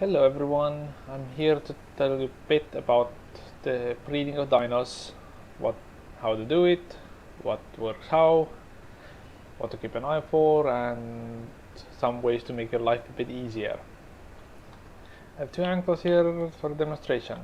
Hello everyone, I'm here to tell you a bit about the breeding of dinos, how to do it, what works how, what to keep an eye for, and some ways to make your life a bit easier. I have two ankles here for a demonstration.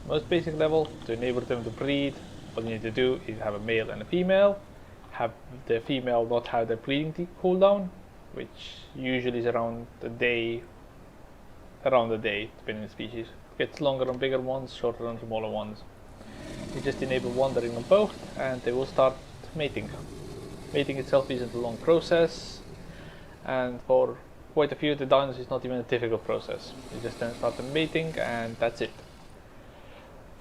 Most basic level, to enable them to breed, what you need to do is have a male and a female, have the female not have the breeding cooldown, which usually is around a day, depending on the species. It gets longer on bigger ones, shorter on smaller ones. You just enable wandering on both and they will start mating. Mating itself isn't a long process, and for quite a few of the dinos it's not even a difficult process. You just then start the mating and that's it.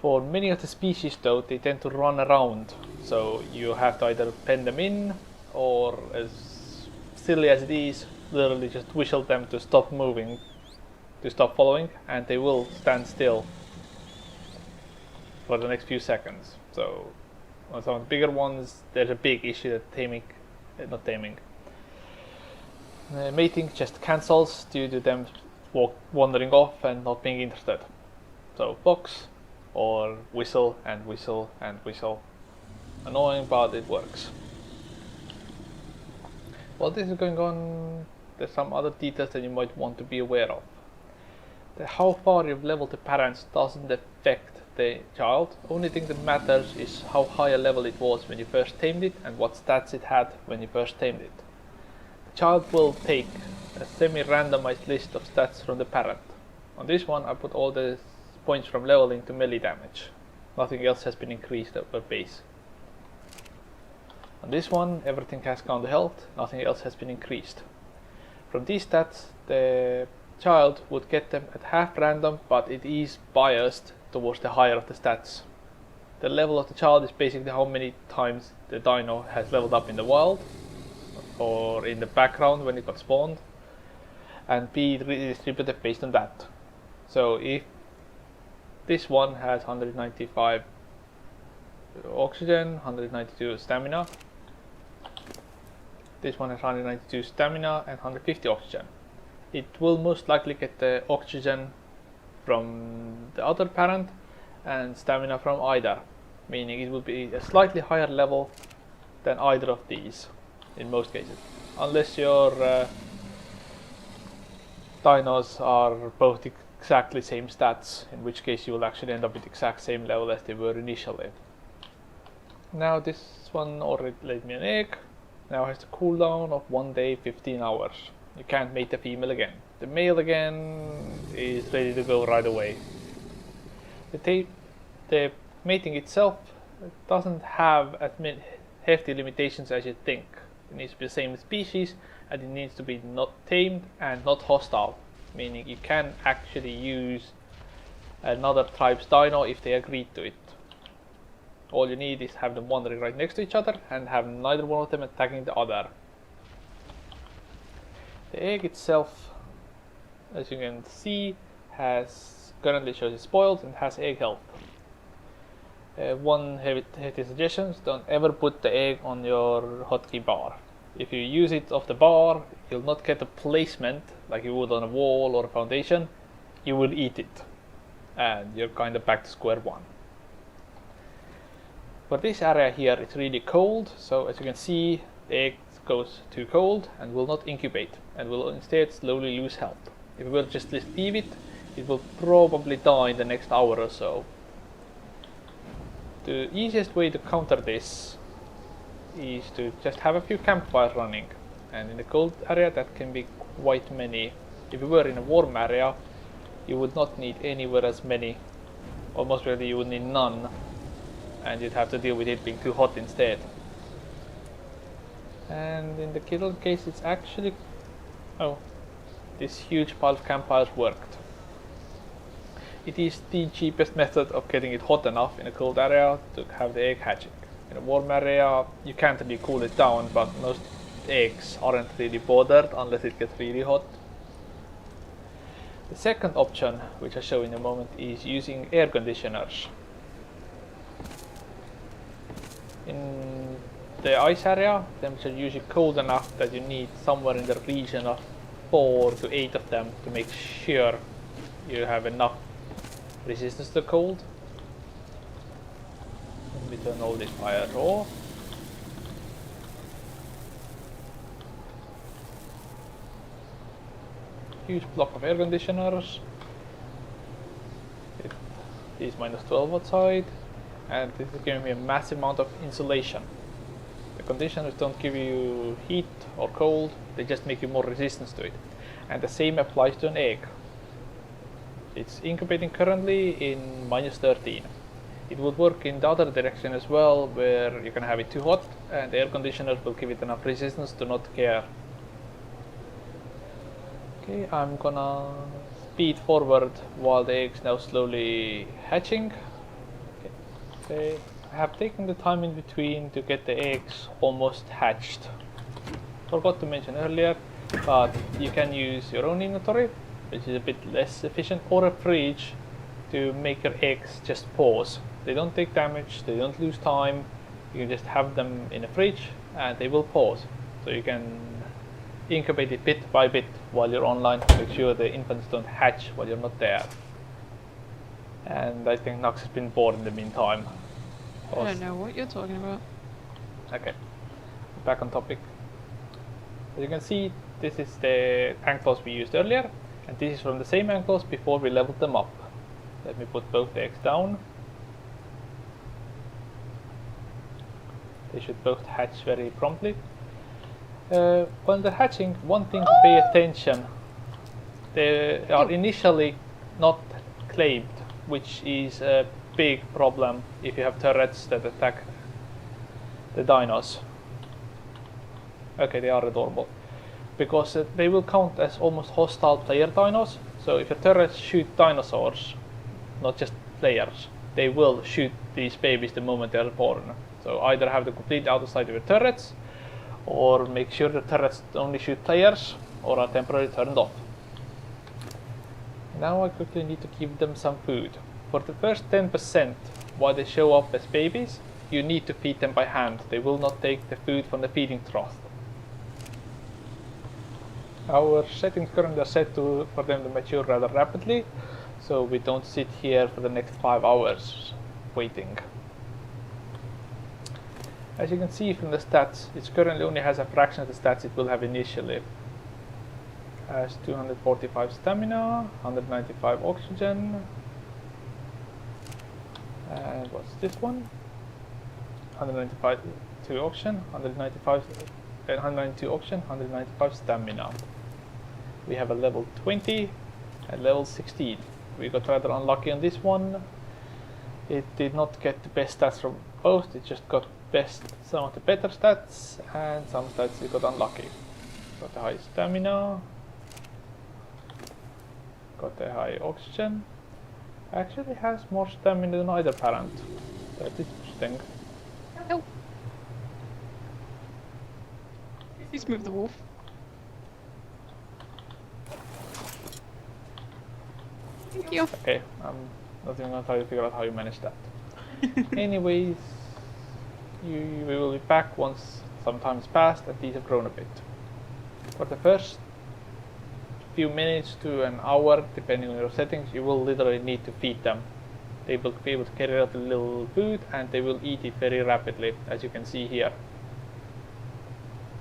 For many of the species though, they tend to run around, so you have to either pen them in or, as silly as it is, literally just whistle them to stop moving, to stop following, and they will stand still for the next few seconds. So on some of the bigger ones there's a big issue that mating just cancels due to them wandering off and not being interested. So box or whistle and whistle and whistle. Annoying, but it works. While this is going on, there's some other details that you might want to be aware of. How far you've leveled the parents doesn't affect the child. Only thing that matters is how high a level it was when you first tamed it and what stats it had when you first tamed it. The child will take a semi-randomized list of stats from the parent. On this one I put all the points from leveling to melee damage. Nothing else has been increased over base. On this one everything has gone to health, nothing else has been increased. From these stats the child would get them at half random, but it is biased towards the higher of the stats. The level of the child is basically how many times the dino has leveled up in the wild or in the background when it got spawned, and be redistributed based on that. So if this one has 195 oxygen, 192 stamina, this one has 192 stamina and 150 oxygen. It will most likely get the oxygen from the other parent and stamina from either, meaning it will be a slightly higher level than either of these in most cases, unless your dinos are both exactly same stats, in which case you will actually end up with the exact same level as they were initially. Now this one already laid me an egg, now has the cooldown of 1 day 15 hours. You can't mate the female again. The male again is ready to go right away. The mating itself doesn't have as many hefty limitations as you think. It needs to be the same species and it needs to be not tamed and not hostile, meaning you can actually use another tribe's dino if they agree to it. All you need is have them wandering right next to each other and have neither one of them attacking the other. The egg itself, as you can see, currently shows it's spoiled and has egg health. One hefty suggestion: don't ever put the egg on your hotkey bar. If you use it off the bar, you'll not get a placement like you would on a wall or a foundation. You will eat it, and you're kind of back to square one. For this area here, it's really cold, so as you can see, the egg goes too cold and will not incubate and will instead slowly lose health. If we will just leave it, it will probably die in the next hour or so. The easiest way to counter this is to just have a few campfires running, and in the cold area that can be quite many. If you were in a warm area you would not need anywhere as many, almost really you would need none, and you'd have to deal with it being too hot instead. And in the Kittle case it's actually, this huge pile of campfires worked. It is the cheapest method of getting it hot enough in a cold area to have the egg hatching. In a warm area you can't really cool it down, but most eggs aren't really bothered unless it gets really hot. The second option, which I'll show in a moment, is using air conditioners. In the ice area, temperatures are usually cold enough that you need somewhere in the region of 4 to 8 of them to make sure you have enough resistance to cold. Let me turn all these fires off. Huge block of air conditioners. It is -12 outside, and this is giving me a massive amount of insulation. The conditioners don't give you heat or cold, they just make you more resistant to it. And the same applies to an egg. It's incubating currently in -13. It would work in the other direction as well, where you can have it too hot and the air conditioners will give it enough resistance to not care. Okay, I'm gonna speed forward while the eggs now slowly hatching. Okay, I have taken the time in between to get the eggs almost hatched. Forgot to mention earlier, but you can use your own inventory, which is a bit less efficient, or a fridge to make your eggs just pause. They don't take damage, they don't lose time. You can just have them in a fridge and they will pause. So you can incubate it bit by bit while you're online to make sure the infants don't hatch while you're not there. And I think Nux has been bored in the meantime. I don't know what you're talking about. Okay, back on topic. As you can see, this is the ankles we used earlier, and this is from the same ankles before we leveled them up. Let me put both the eggs down. They should both hatch very promptly. When they're hatching, one thing to pay attention. They are initially not claimed, which is a big problem if you have turrets that attack the dinos. Okay, they are adorable. Because they will count as almost hostile player dinos. So if your turrets shoot dinosaurs, not just players, they will shoot these babies the moment they are born. So either have the complete outer side of your turrets, or make sure the turrets only shoot players, or are temporarily turned off. Now I quickly need to give them some food. For the first 10%, while they show up as babies, you need to feed them by hand. They will not take the food from the feeding trough. Our settings currently are set for them to mature rather rapidly, so we don't sit here for the next 5 hours waiting. As you can see from the stats, it currently only has a fraction of the stats it will have initially. Has 245 stamina, 195 oxygen, and what's this one? 195 oxygen, 192 oxygen, 195 stamina. We have a level 20 and level 16. We got rather unlucky on this one. It did not get the best stats from both, it just got some of the better stats, and some stats it got unlucky. Got the high stamina, got the high oxygen. Actually has more stamina than either parent. That is interesting. Oh. Please move the wolf. Thank you. Okay, I'm not even gonna try to figure out how you manage that. Anyways, we will be back once some time's passed and these have grown a bit. For the first few minutes to an hour, depending on your settings, you will literally need to feed them. They will be able to carry out a little food and they will eat it very rapidly, as you can see here.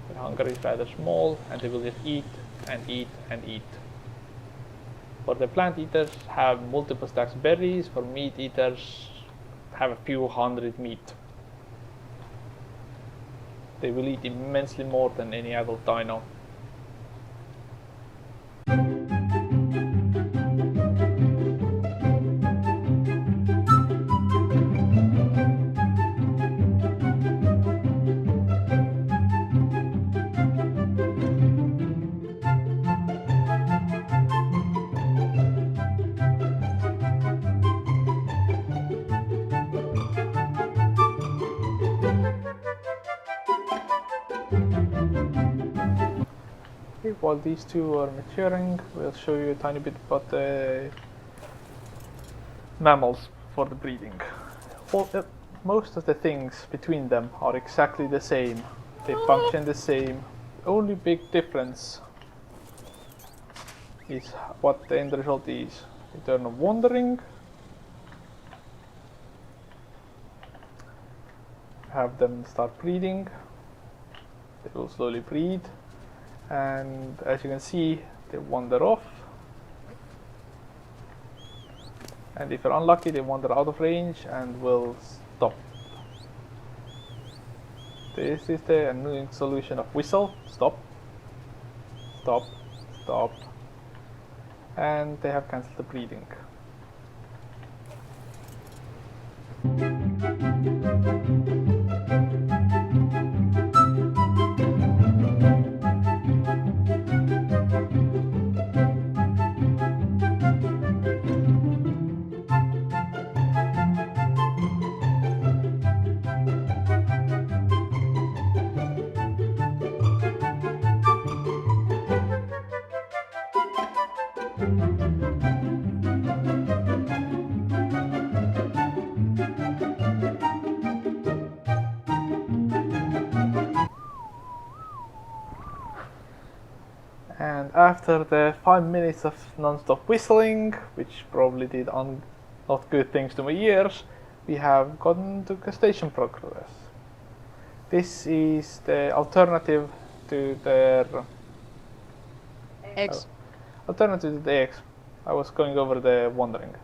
Their hunger is rather small and they will just eat and eat and eat. For the plant eaters, have multiple stacks of berries. For meat eaters, have a few hundred meat. They will eat immensely more than any adult dino. While these two are maturing, we'll show you a tiny bit about the mammals for the breeding. Most of the things between them are exactly the same. They function the same. The only big difference is what the end result is. You turn on wandering, have them start breeding, they will slowly breed, and as you can see they wander off, and if you're unlucky they wander out of range and will stop. This is the annoying solution of whistle, stop, stop, stop, and they have cancelled the breeding. And after the 5 minutes of non-stop whistling, which probably did not good things to my ears, we have gotten to gestation progress. This is the alternative to their Eggs. alternative to the eggs. I was going over the wandering,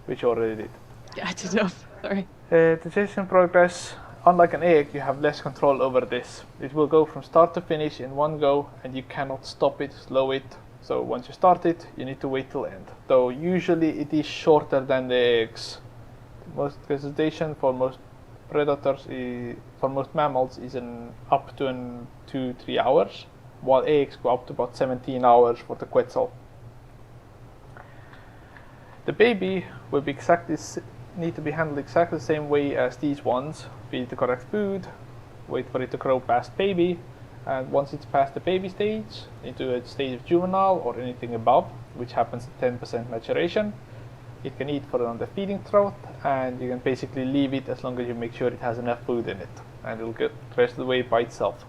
which you already did. Yeah, I did enough. Sorry. The gestation progress, unlike an egg, you have less control over this. It will go from start to finish in one go, and you cannot stop it, slow it. So once you start it, you need to wait till end. Though usually it is shorter than the eggs. Most gestation for most predators, for most mammals, is up to 2-3 hours, while eggs go up to about 17 hours for the quetzal. The baby will be need to be handled exactly the same way as these ones. Feed the correct food, wait for it to grow past baby, and once it's past the baby stage, into a stage of juvenile or anything above, which happens at 10% maturation, it can eat for on the feeding trough, and you can basically leave it as long as you make sure it has enough food in it, and it'll get the rest of the way by itself.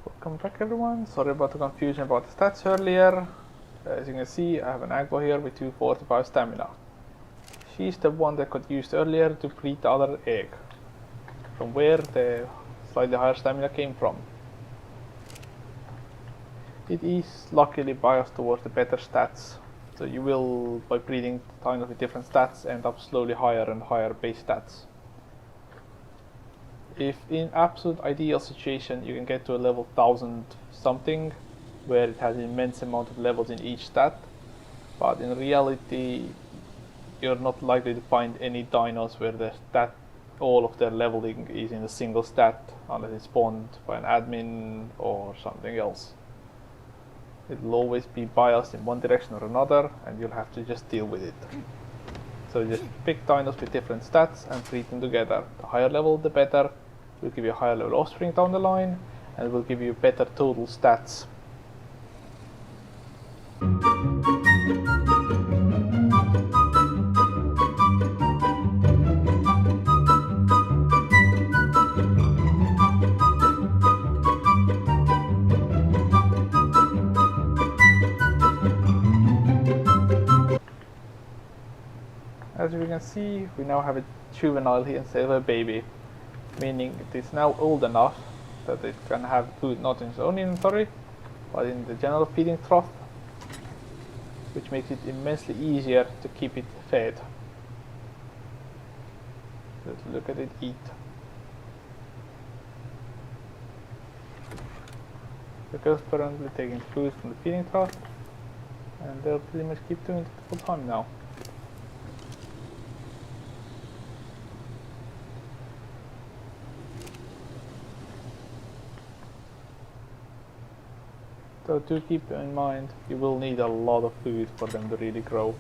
Welcome back everyone, sorry about the confusion about the stats earlier. As you can see, I have an Agbo here with 245 stamina. She's the one that got used earlier to breed the other egg, from where the slightly higher stamina came from. It is luckily biased towards the better stats, so you will, by breeding dinos with different stats, end up slowly higher and higher base stats. If in absolute ideal situation you can get to a level 1000 something, where it has an immense amount of levels in each stat, but in reality you're not likely to find any dinos where the stat, all of their leveling is in a single stat, unless it's spawned by an admin or something else. It'll always be biased in one direction or another, and you'll have to just deal with it. So just pick dinos with different stats and breed them together. The higher level the better, will give you a higher level offspring down the line, and will give you better total stats. As you can see, we now have a juvenile here instead of a baby, meaning it is now old enough that it can have food not in its own inventory, but in the general feeding trough, which makes it immensely easier to keep it fed. Let's look at it eat. The girl's currently taking food from the feeding trough, and they'll pretty much keep doing it the full time now. So do keep in mind, you will need a lot of food for them to really grow.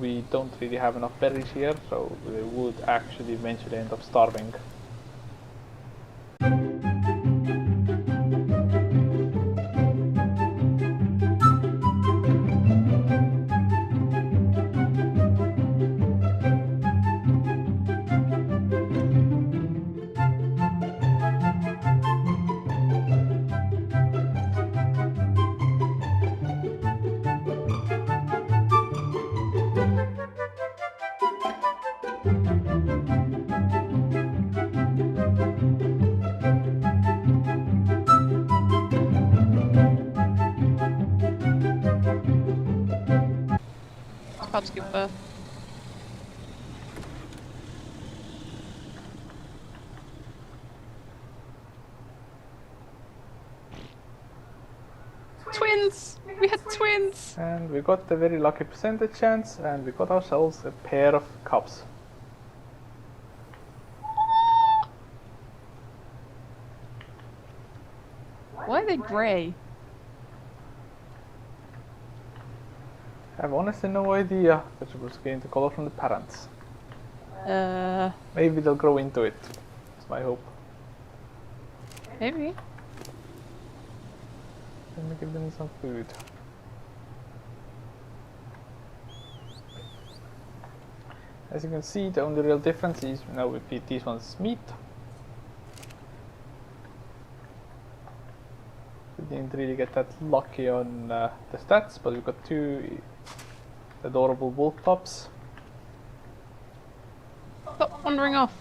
we don't really have enough berries here, so they would actually eventually end up starving. It's about to give birth. Twins! We had twins! And we got a very lucky percentage chance, and we got ourselves a pair of cubs. Why are they grey? I have honestly no idea, but it was getting the color from the parents. Maybe they'll grow into it. That's my hope. Maybe. Let me give them some food. As you can see, the only real difference is now we feed these ones meat. We didn't really get that lucky on the stats, but we got two adorable wolf pups. Stop wandering off.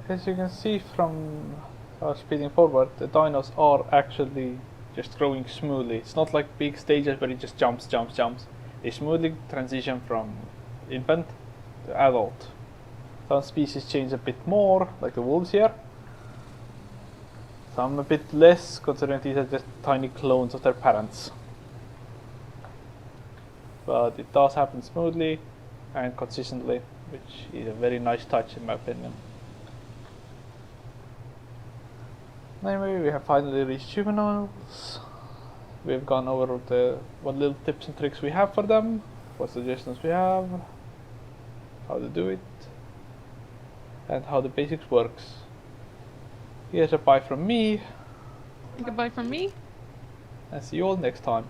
As you can see from speeding forward, the dinos are actually just growing smoothly. It's not like big stages where it just jumps. They smoothly transition from infant to adult. Some species change a bit more, like the wolves here. Some a bit less, considering these are just tiny clones of their parents. But it does happen smoothly and consistently, which is a very nice touch in my opinion. Anyway, we have finally reached juveniles. We've gone over what little tips and tricks we have for them, what suggestions we have, how to do it, and how the basics works. Here's a bye from me, Goodbye from me. and see you all next time.